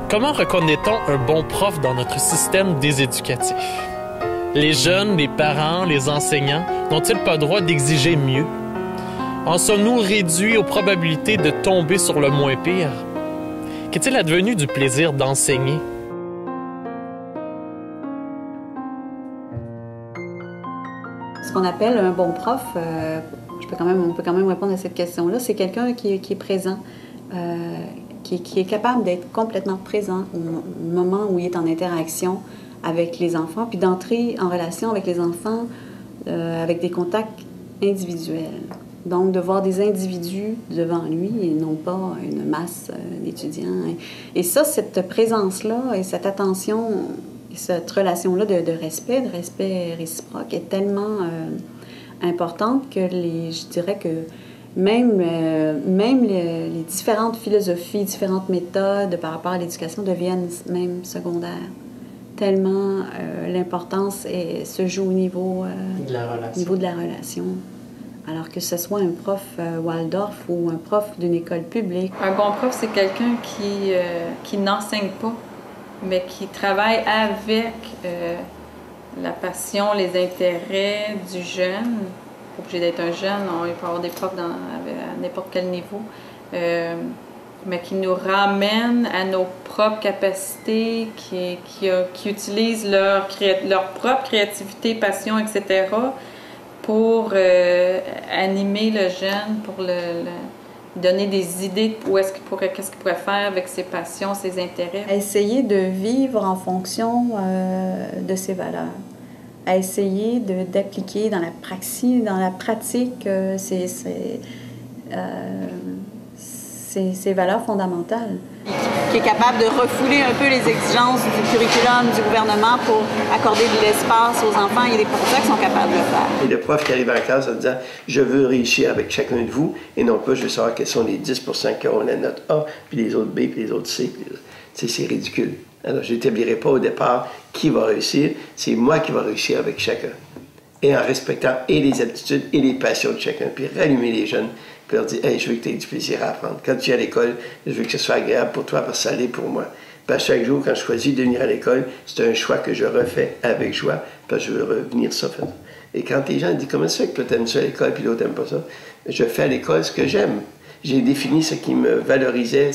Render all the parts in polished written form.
Comment reconnaît-on un bon prof dans notre système déséducatif? Les jeunes, les parents, les enseignants n'ont-ils pas le droit d'exiger mieux? En sommes-nous réduits aux probabilités de tomber sur le moins pire? Qu'est-il advenu du plaisir d'enseigner? Ce qu'on appelle un bon prof, on peut quand même répondre à cette question-là, c'est quelqu'un qui est présent, qui est capable d'être complètement présent au moment où il est en interaction avec les enfants, puis d'entrer en relation avec les enfants avec des contacts individuels. Donc, de voir des individus devant lui et non pas une masse d'étudiants. Et ça, cette présence-là et cette attention, et cette relation-là de respect réciproque est tellement importante que je dirais que même les différentes philosophies, différentes méthodes par rapport à l'éducation deviennent même secondaires. Tellement l'importance se joue au niveau de la relation. Alors que ce soit un prof Waldorf ou un prof d'une école publique. Un bon prof, c'est quelqu'un qui n'enseigne pas, mais qui travaille avec la passion, les intérêts du jeune. Pas obligé d'être un jeune, il peut y avoir des profs à n'importe quel niveau, mais qui nous ramène à nos propres capacités, qui utilisent leur propre créativité, passion, etc., pour animer le jeune, pour donner des idées de qu'est-ce qu'il pourrait faire avec ses passions, ses intérêts. Essayer de vivre en fonction de ses valeurs. À essayer d'appliquer dans la pratique ces valeurs fondamentales. Qui est capable de refouler un peu les exigences du curriculum du gouvernement pour accorder de l'espace aux enfants. Il y a des professeurs qui sont capables de le faire. Et le prof qui arrive en classe en disant « Je veux réussir avec chacun de vous » et non pas « Je veux savoir quels sont les 10% qui auront la note A, puis les autres B, puis les autres C. » C'est ridicule. Alors, je n'établirai pas au départ qui va réussir. C'est moi qui va réussir avec chacun. Et en respectant et les aptitudes et les passions de chacun. Puis rallumer les jeunes. Puis leur dire, hey, je veux que tu aies du plaisir à apprendre. Quand tu es à l'école, je veux que ce soit agréable pour toi parce que ça l'est pour moi. Puis chaque jour, quand je choisis de venir à l'école, c'est un choix que je refais avec joie parce que je veux revenir ça faire. Et quand les gens disent, comment ça fait que toi t'aimes ça à l'école puis l'autre t'aime pas ça? Je fais à l'école ce que j'aime. J'ai défini ce qui me valorisait,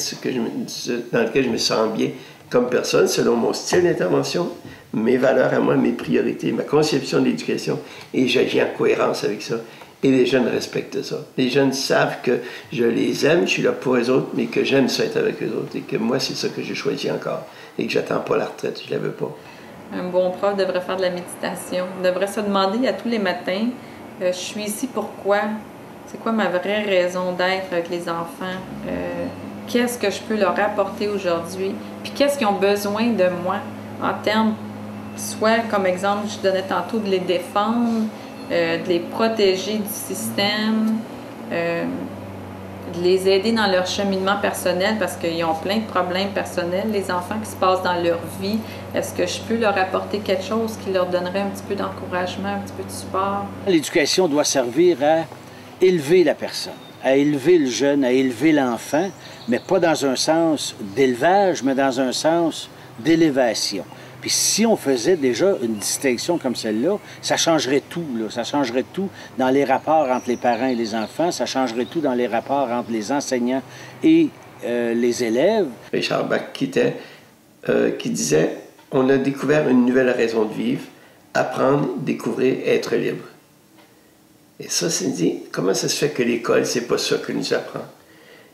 dans lequel je me sens bien comme personne, selon mon style d'intervention, mes valeurs à moi, mes priorités, ma conception de l'éducation, et j'agis en cohérence avec ça. Et les jeunes respectent ça. Les jeunes savent que je les aime, je suis là pour eux autres, mais que j'aime ça être avec eux autres, et que moi, c'est ça que j'ai choisi encore, et que j'attends pas la retraite, je la veux pas. Un bon prof devrait faire de la méditation, devrait se demander à tous les matins, je suis ici pourquoi? C'est quoi ma vraie raison d'être avec les enfants? Qu'est-ce que je peux leur apporter aujourd'hui? Puis qu'est-ce qu'ils ont besoin de moi en termes, soit comme exemple, je donnais tantôt, de les défendre, de les protéger du système, de les aider dans leur cheminement personnel parce qu'ils ont plein de problèmes personnels, les enfants qui se passent dans leur vie. Est-ce que je peux leur apporter quelque chose qui leur donnerait un petit peu d'encouragement, un petit peu de support? L'éducation doit servir à élever la personne, à élever le jeune, à élever l'enfant, mais pas dans un sens d'élevage, mais dans un sens d'élévation. Puis si on faisait déjà une distinction comme celle-là, ça changerait tout, là. Ça changerait tout dans les rapports entre les parents et les enfants, ça changerait tout dans les rapports entre les enseignants et les élèves. Richard Bach qui disait « On a découvert une nouvelle raison de vivre, apprendre, découvrir, être libre. » Et ça, c'est dit, comment ça se fait que l'école, c'est pas ça que nous apprend?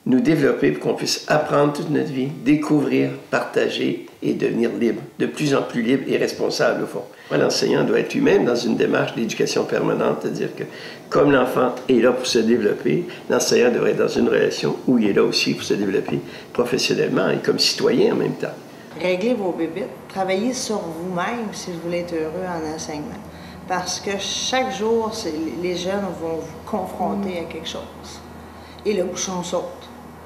Nous développer pour qu'on puisse apprendre toute notre vie, découvrir, partager et devenir libre, de plus en plus libre et responsable au fond. L'enseignant doit être lui-même dans une démarche d'éducation permanente, c'est-à-dire que comme l'enfant est là pour se développer, l'enseignant devrait être dans une relation où il est là aussi pour se développer professionnellement et comme citoyen en même temps. Réglez vos bébites, travaillez sur vous-même si vous voulez être heureux en enseignement. Parce que chaque jour, les jeunes vont vous confronter à quelque chose. Et le bouchon saute.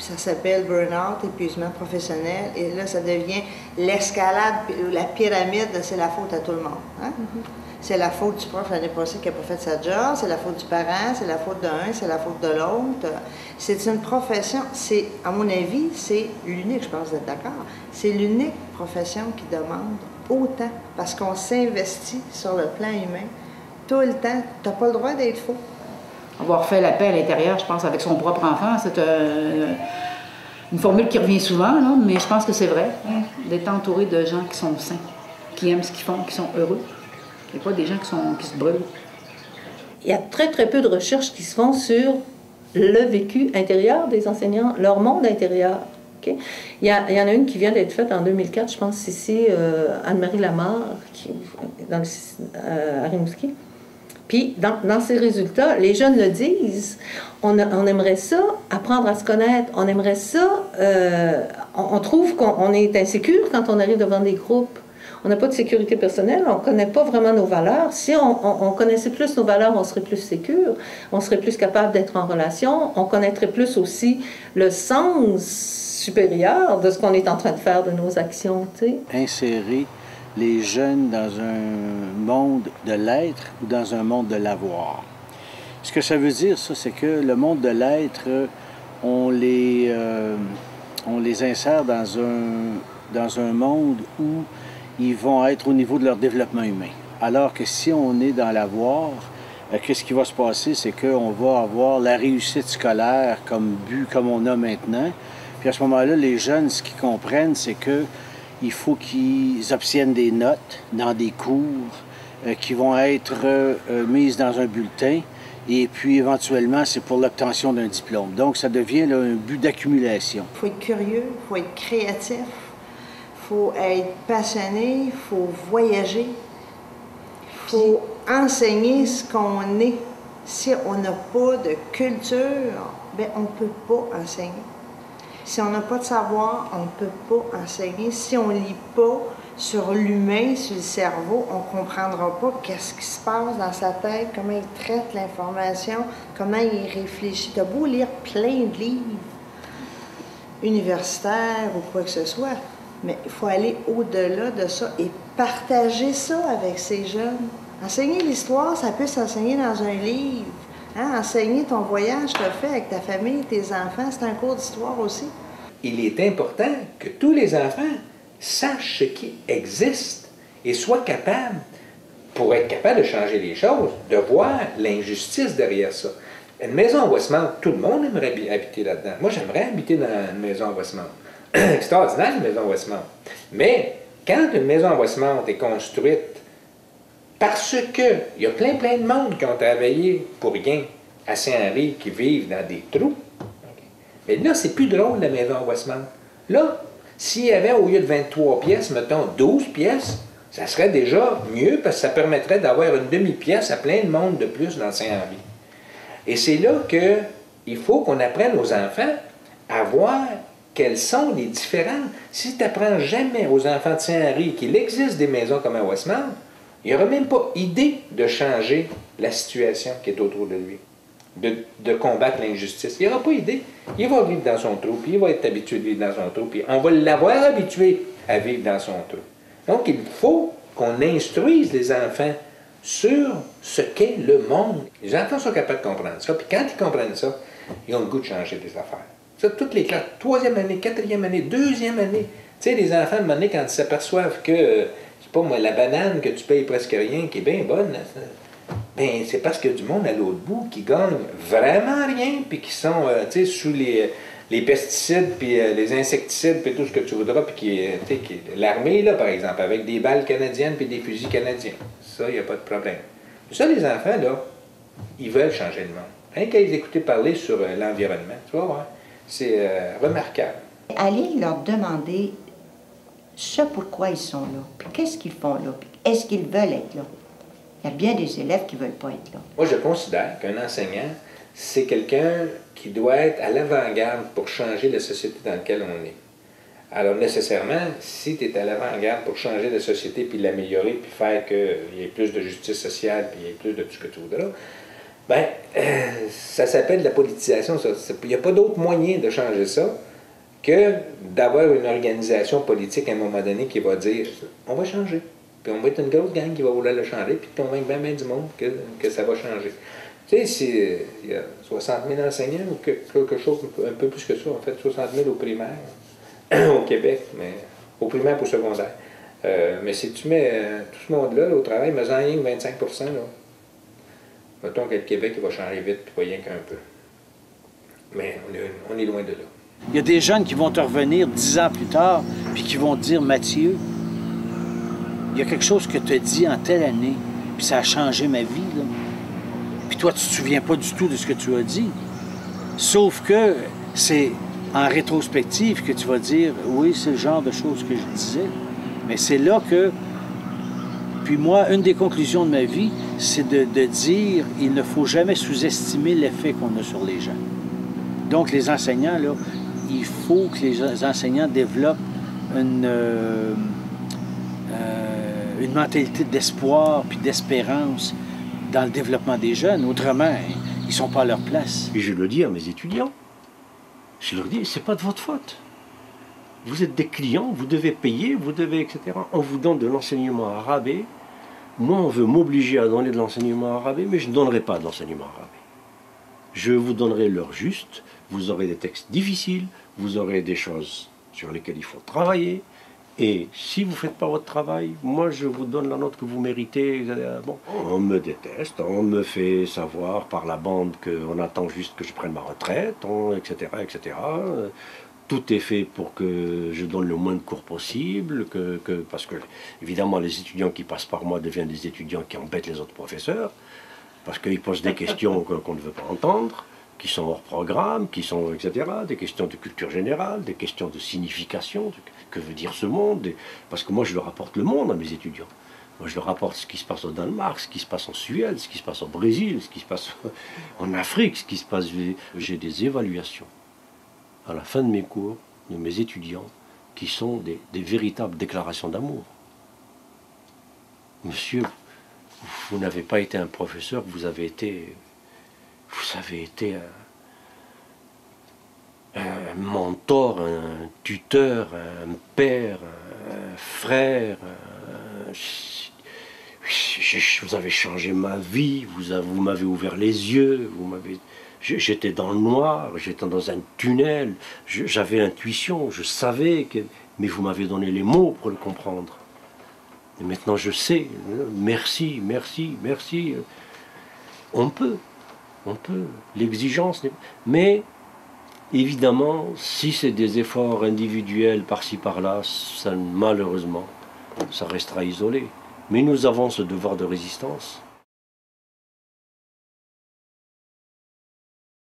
puis ça s'appelle burn-out, épuisement professionnel, et là, ça devient l'escalade, la pyramide, c'est la faute à tout le monde. Hein? C'est la faute du prof l'année passée qui n'a pas fait sa job, c'est la faute du parent, c'est la faute d'un, c'est la faute de l'autre. C'est une profession, c'est, à mon avis, c'est l'unique, je pense que vous êtes d'accord, c'est l'unique profession qui demande autant, parce qu'on s'investit sur le plan humain tout le temps. Tu n'as pas le droit d'être faux. Avoir fait la paix à l'intérieur, je pense, avec son propre enfant, c'est une formule qui revient souvent, là, mais je pense que c'est vrai, d'être entouré de gens qui sont sains, qui aiment ce qu'ils font, qui sont heureux. Il n'y a pas des gens qui se brûlent. Il y a très, très peu de recherches qui se font sur le vécu intérieur des enseignants, leur monde intérieur. Okay? Il y en a une qui vient d'être faite en 2004, je pense, ici, Anne-Marie Lamarre, à Rimouski. Puis, dans ces résultats, les jeunes le disent, on aimerait ça, apprendre à se connaître, on aimerait ça, on trouve qu'on est insécure quand on arrive devant des groupes. On n'a pas de sécurité personnelle, on ne connaît pas vraiment nos valeurs. Si on connaissait plus nos valeurs, on serait plus sécure, on serait plus capable d'être en relation, on connaîtrait plus aussi le sens supérieur de ce qu'on est en train de faire de nos actions. Tu sais. Insérer les jeunes dans un monde de l'être ou dans un monde de l'avoir. Ce que ça veut dire, ça, c'est que le monde de l'être, on les insère dans un monde où ils vont être au niveau de leur développement humain. Alors que si on est dans l'avoir, qu'est-ce qui va se passer? C'est qu'on va avoir la réussite scolaire comme but, comme on a maintenant. Puis à ce moment-là, les jeunes, ce qu'ils comprennent, c'est qu'il faut qu'ils obtiennent des notes dans des cours qui vont être mises dans un bulletin. Et puis, éventuellement, c'est pour l'obtention d'un diplôme. Donc, ça devient là, un but d'accumulation. Il faut être curieux, il faut être créatif. Il faut être passionné, il faut voyager, il faut enseigner ce qu'on est. Si on n'a pas de culture, bien, on ne peut pas enseigner. Si on n'a pas de savoir, on ne peut pas enseigner. Si on ne lit pas sur l'humain, sur le cerveau, on ne comprendra pas qu'est-ce qui se passe dans sa tête, comment il traite l'information, comment il réfléchit. Tu as beau lire plein de livres universitaires ou quoi que ce soit, mais il faut aller au-delà de ça et partager ça avec ces jeunes. Enseigner l'histoire, ça peut s'enseigner dans un livre. Hein? Enseigner ton voyage que tu as fait avec ta famille, tes enfants, c'est un cours d'histoire aussi. Il est important que tous les enfants sachent ce qui existe et soient capables, pour être capables de changer les choses, de voir l'injustice derrière ça. Une maison en Westmount, tout le monde aimerait habiter là-dedans. Moi, j'aimerais habiter dans une maison en Westmount. C'est extraordinaire, une maison en Westmount. Mais quand une maison en Westmount est construite parce qu'il y a plein de monde qui ont travaillé pour rien à Saint-Henri, qui vivent dans des trous, mais là, c'est plus drôle, la maison en Westmount. Là, s'il y avait, au lieu de 23 pièces, mettons 12 pièces, ça serait déjà mieux parce que ça permettrait d'avoir une demi-pièce à plein de monde de plus dans Saint-Henri. Et c'est là qu'il faut qu'on apprenne aux enfants à voir quelles sont les différences. Si tu n'apprends jamais aux enfants de Saint-Henri qu'il existe des maisons comme à Westmount, il n'y aura même pas idée de changer la situation qui est autour de lui, de combattre l'injustice. Il n'y aura pas idée. Il va vivre dans son trou, puis il va être habitué de vivre dans son trou, puis on va l'avoir habitué à vivre dans son trou. Donc, il faut qu'on instruise les enfants sur ce qu'est le monde. Les enfants sont capables de comprendre ça, puis quand ils comprennent ça, ils ont le goût de changer des affaires. Ça, toutes les classes, 3e année, 4e année, 2e année. Tu sais, les enfants, à un moment donné, quand ils s'aperçoivent que, je sais pas moi, la banane que tu payes presque rien, qui est bien bonne, ben c'est parce qu'il y a du monde à l'autre bout qui gagne vraiment rien, puis qui sont, tu sais, sous les pesticides, puis les insecticides, puis tout ce que tu voudras, puis l'armée, là, par exemple, avec des balles canadiennes, puis des fusils canadiens. Ça, il n'y a pas de problème. Ça, les enfants, là, ils veulent changer le monde. Rien qu'à les écouter parler sur l'environnement, tu vas voir. C'est remarquable. Allez leur demander ce pourquoi ils sont là, puis qu'est-ce qu'ils font là, puis est-ce qu'ils veulent être là. Il y a bien des élèves qui ne veulent pas être là. Moi, je considère qu'un enseignant, c'est quelqu'un qui doit être à l'avant-garde pour changer la société dans laquelle on est. Alors, nécessairement, si tu es à l'avant-garde pour changer la société, puis l'améliorer, puis faire qu'il y ait plus de justice sociale, puis il y ait plus de tout ce que tu voudras, Bien, ça s'appelle la politisation, ça. Il n'y a pas d'autre moyen de changer ça que d'avoir une organisation politique à un moment donné qui va dire « on va changer ». Puis on va être une grosse gang qui va vouloir le changer, puis convaincre bien du monde que ça va changer. Tu sais, il y a 60 000 enseignants ou quelque chose, un peu plus que ça, en fait, 60 000 au primaire, au Québec, mais au primaire pour secondaire. Mais si tu mets tout ce monde-là au travail, mais en rien que 25 %, là, mettons que le Québec il va changer vite, puis pas rien qu'un peu. Mais on est loin de là. Il y a des jeunes qui vont te revenir 10 ans plus tard, puis qui vont te dire « Mathieu, il y a quelque chose que tu as dit en telle année, puis ça a changé ma vie, là. » Puis toi, tu ne te souviens pas du tout de ce que tu as dit. Sauf que c'est en rétrospective que tu vas dire « Oui, c'est le genre de choses que je disais. » Mais c'est là que... Puis moi, une des conclusions de ma vie, c'est de dire « Il ne faut jamais sous-estimer l'effet qu'on a sur les gens. » Donc, les enseignants, là, il faut que les enseignants développent une mentalité d'espoir puis d'espérance dans le développement des jeunes. Autrement, ils ne sont pas à leur place. Et je le dis à mes étudiants. Je leur dis, c'est pas de votre faute. Vous êtes des clients, vous devez payer, vous devez, etc. On vous donne de l'enseignement à rabais. Moi, on veut m'obliger à donner de l'enseignement à rabais, mais je ne donnerai pas d'enseignement à rabais. Je vous donnerai l'heure juste, vous aurez des textes difficiles, vous aurez des choses sur lesquelles il faut travailler, et si vous ne faites pas votre travail, moi je vous donne la note que vous méritez. Bon, on me déteste, on me fait savoir par la bande qu'on attend juste que je prenne ma retraite, etc., etc. Tout est fait pour que je donne le moins de cours possible, parce que, évidemment, les étudiants qui passent par moi deviennent des étudiants qui embêtent les autres professeurs, parce qu'ils posent des questions qu'on ne veut pas entendre, qui sont hors programme, qui sont, etc., des questions de culture générale, des questions de signification, que veut dire ce monde, parce que moi je leur apporte le monde à mes étudiants. Moi je leur apporte ce qui se passe au Danemark, ce qui se passe en Suède, ce qui se passe au Brésil, ce qui se passe en Afrique, ce qui se passe... J'ai des évaluations à la fin de mes cours, de mes étudiants, qui sont des véritables déclarations d'amour. Monsieur, vous n'avez pas été un professeur, vous avez été un mentor, un tuteur, un père, un frère. Vous avez changé ma vie, vous m'avez ouvert les yeux, j'étais dans le noir, j'étais dans un tunnel, j'avais l'intuition, je savais, mais vous m'avez donné les mots pour le comprendre. Et maintenant je sais, merci, merci, merci. On peut, l'exigence, mais évidemment, si c'est des efforts individuels par-ci par-là, malheureusement, ça restera isolé. Mais nous avons ce devoir de résistance.